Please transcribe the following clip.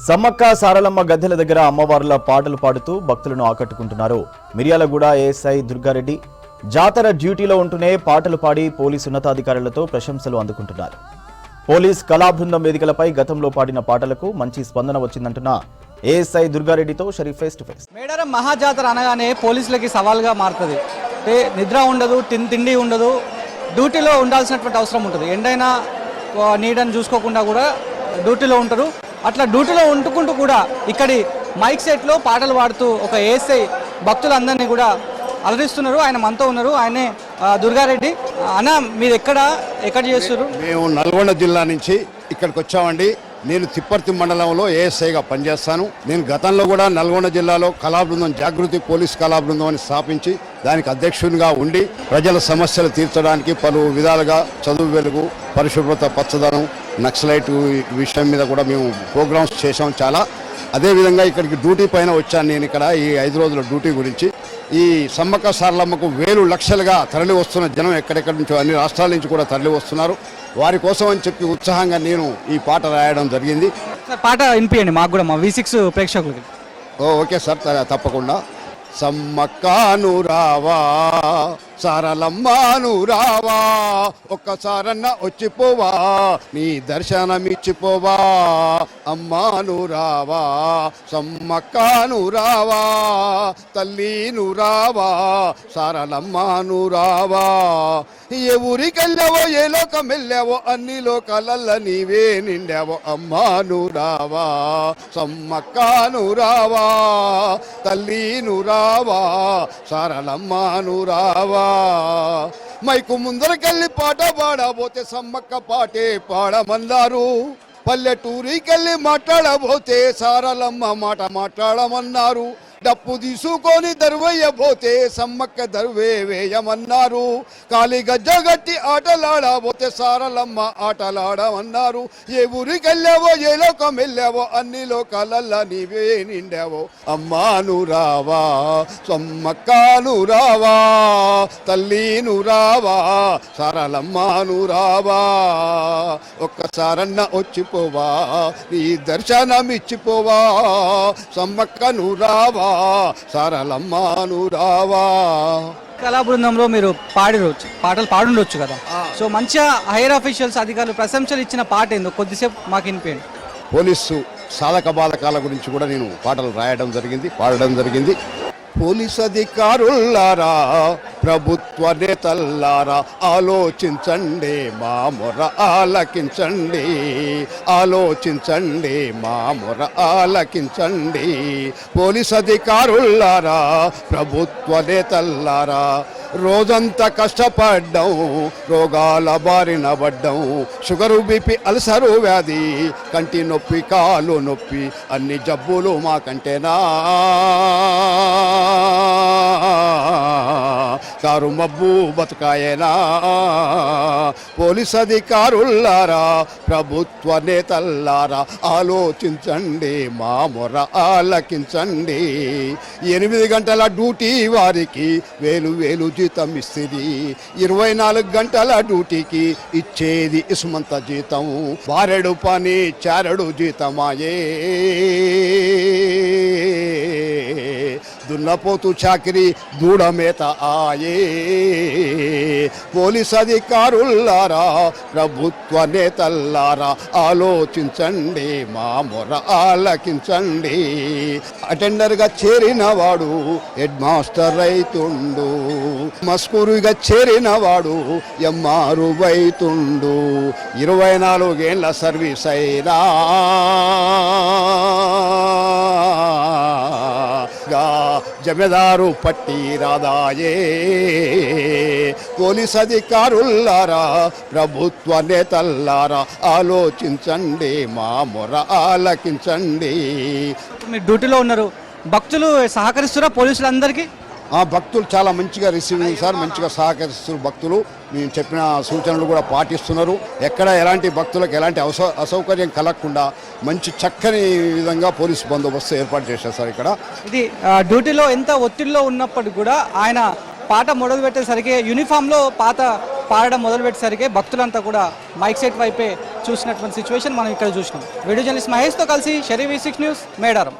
సమ్మక్క సారలమ్మ గద్దెల దగ్గర అమ్మవార్ల పాటలు పాడుతూ భక్తులను ఆకట్టుకుంటున్నారు. మిర్యాలగూడ ఏఎస్ఐ దుర్గారెడ్డి జాతర డ్యూటీలో ఉంటూనే పాటలు పాడి పోలీసు ఉన్నతాధికారులతో ప్రశంసలు అందుకుంటున్నారు. పోలీస్ కళాబృందం వేదికలపై గతంలో పాడిన పాటలకు మంచి స్పందన వచ్చిందంటున్న ఏఎస్ఐ దుర్గారెడ్డితో Sharif face to face. Medaram Mahajatara అనగానే పోలీసులకి సవాల్గా మారుతుంది. నిద్ర ఉండదు, తిండి ఉండదు, డ్యూటీలో ఉండాల్సినటువంటి అవసరం ఉంటుంది. ఎండైనా నీడని చూసుకోకుండా కూడా డ్యూటీలో ఉంటారు. అట్లా డ్యూటీలో ఉంటుకుంటూ కూడా ఇక్కడి మైక్ సెట్లో పాటలు పాడుతూ ఒక ఏఎస్ఐ భక్తులందరినీ కూడా అలరిస్తున్నారు. ఆయన మనతో ఉన్నారు, ఆయనే దుర్గారెడ్డి. అన్న, మీరు ఎక్కడ చేస్తున్నారు? మేము నల్గొండ జిల్లా నుంచి ఇక్కడికి వచ్చామండి. నేను తిప్పర్తి మండలంలో ఏఎస్ఐగా పనిచేస్తాను. నేను గతంలో కూడా నల్గొండ జిల్లాలో కళాబృందం జాగృతి పోలీస్ కళాబృందం అని స్థాపించి దానికి అధ్యక్షునిగా ఉండి ప్రజల సమస్యలు తీర్చడానికి పలు విధాలుగా చదువు వెలుగు, పరిశుభ్రత, పచ్చదనం, నక్సలైట్ విషయం మీద కూడా మేము ప్రోగ్రామ్స్ చేసాం చాలా. అదేవిధంగా ఇక్కడికి డ్యూటీ పైన వచ్చాను నేను. ఇక్కడ ఈ 5 రోజుల డ్యూటీ గురించి ఈ సమ్మక్క సారలమ్మకు వేలు లక్షలుగా తరలి వస్తున్న జనం ఎక్కడెక్కడి నుంచో అన్ని రాష్ట్రాల నుంచి కూడా తరలి వస్తున్నారు. వారి కోసం అని చెప్పి ఉత్సాహంగా నేను ఈ పాట రాయడం జరిగింది. పాట వినిపియండి మాకు కూడా, మా V6 ప్రేక్షకులకి. ఓకే సార్, తప్పకుండా. సమ్మక్కను రావా, సారలమ్మను రావా, ఒక్కసారన్న వచ్చిపోవా, నీ దర్శనమిచ్చిపోవా. అమ్మాను రావా, సమ్మక్కను రావా, తల్లిను రావా, సారలమ్మను రావా. ఏ ఊరికెళ్ళావో, ఏ లోకం వెళ్ళావో, అన్ని లోకాలల్ల నీవే నిండావో. అమ్మాను రావా, సమ్మక్కను రావా, తల్లిను రావా, సారలమ్మను రావా. మైకు ముందరకెళ్ళి పాట పాడబోతే సమ్మక్క పాటే పాడమన్నారు. పల్లెటూరికెళ్ళి మాట్లాడబోతే సారలమ్మ మాట మాట్లాడమన్నారు. డప్పు తీసుకొని దర్వయ్యబోతే సమ్మక్క దర్వే వేయమన్నారు. కాలి గజ్జగట్టి ఆటలాడబోతే సారలమ్మ ఆటలాడమన్నారు. ఏ ఊరికెళ్ళావో, ఏ లోకం వెళ్ళావో, అన్ని లోకాలల్లా నీవే నిండావో. అమ్మాను రావా, సమ్మక్కను రావా, తల్లిను రావా, సారలమ్మను రావా. ఒక్కసారన్న వచ్చిపోవా, నీ దర్శనమిచ్చిపోవా. సమ్మక్కను రావా, సారలమ్మను రావా. కళా బృందంలో మీరు పాటలు పాడుండొచ్చు కదా. సో మంచిగా హైయర్ అఫీషియల్స్ అధికారులు ప్రశంసలు ఇచ్చిన పాట ఏందో కొద్దిసేపు మాకు వినిపించండి. పోలీసు సాధక బాధకాల గురించి కూడా నేను పాటలు రాయడం జరిగింది, పాడడం జరిగింది. పోలీసు అధికారులారా, ప్రభుత్వ నేతల్లారా, ఆలోచించండి, మా మొర ఆలకించండి. ఆలోచించండి, మా మొర ఆలకించండి. పోలీసు అధికారులారా, ప్రభుత్వ నేతల్లారా, రోజంతా కష్టపడ్డాం, రోగాల బారిన పడ్డాం. షుగరు, బీపీ, అల్సరు వ్యాధి, కంటి నొప్పి, కాలు నొప్పి, అన్ని జబ్బులు మాకంటేనా. కారు మబ్బు బతుకాయేనా. పోలీస్ అధికారులారా, ప్రభుత్వ నేతల్లారా, ఆలోచించండి, మా మొర ఆలకించండి. 8 గంటల డ్యూటీ వారికి వేలు జీతం ఇస్తుంది. 24 గంటల డ్యూటీకి ఇచ్చేది ఇసుమంత జీతం. బారెడు పని చారెడు జీతమాయే. దున్నపోతు చాకిరి దూడమేత ఆయే. పోలీస్ అధికారులారా, ప్రభుత్వ నేతల్లారా, ఆలోచించండి, మా మొర ఆలకించండి. అటెండర్గా చేరిన వాడు హెడ్ మాస్టర్ అయితుండు. మస్కూరుగా చేరిన వాడు ఎంఆర్ అయితుండు. 24 ఏళ్ల సర్వీస్ అయినా జమేదారు పట్టి రాదాయే. పోలీస్ అధికారులారా, ప్రభుత్వ నేతల్లారా, ఆలోచించండి, మా మొర ఆలకించండి. మీరు డ్యూటీలో ఉన్నారు, భక్తులు సహకరిస్తున్నారా పోలీసులందరికీ? భక్తులు చాలా మంచిగా రిసీవింగ్ సార్, మంచిగా సహకరిస్తున్నారు భక్తులు. మేము చెప్పిన సూచనలు కూడా పాటిస్తున్నారు. ఎక్కడ ఎలాంటి భక్తులకు ఎలాంటి అసౌకర్యం కలగకుండా మంచి చక్కని విధంగా పోలీసు బందోబస్తు ఏర్పాటు చేశారు సార్ ఇక్కడ. ఇది డ్యూటీలో ఎంత ఒత్తిడిలో ఉన్నప్పటికీ కూడా ఆయన పాట మొదలు పెట్టేసరికి, యూనిఫామ్లో పాడడం మొదలు పెట్టేసరికి భక్తులంతా కూడా మైక్ సెట్ వైపే చూసినటువంటి సిచ్యువేషన్ మనం ఇక్కడ చూసినాం. వీడియో జర్నలిస్ట్ మహేష్తో కలిసి షరీఫ్ V6 న్యూస్, మేడారం.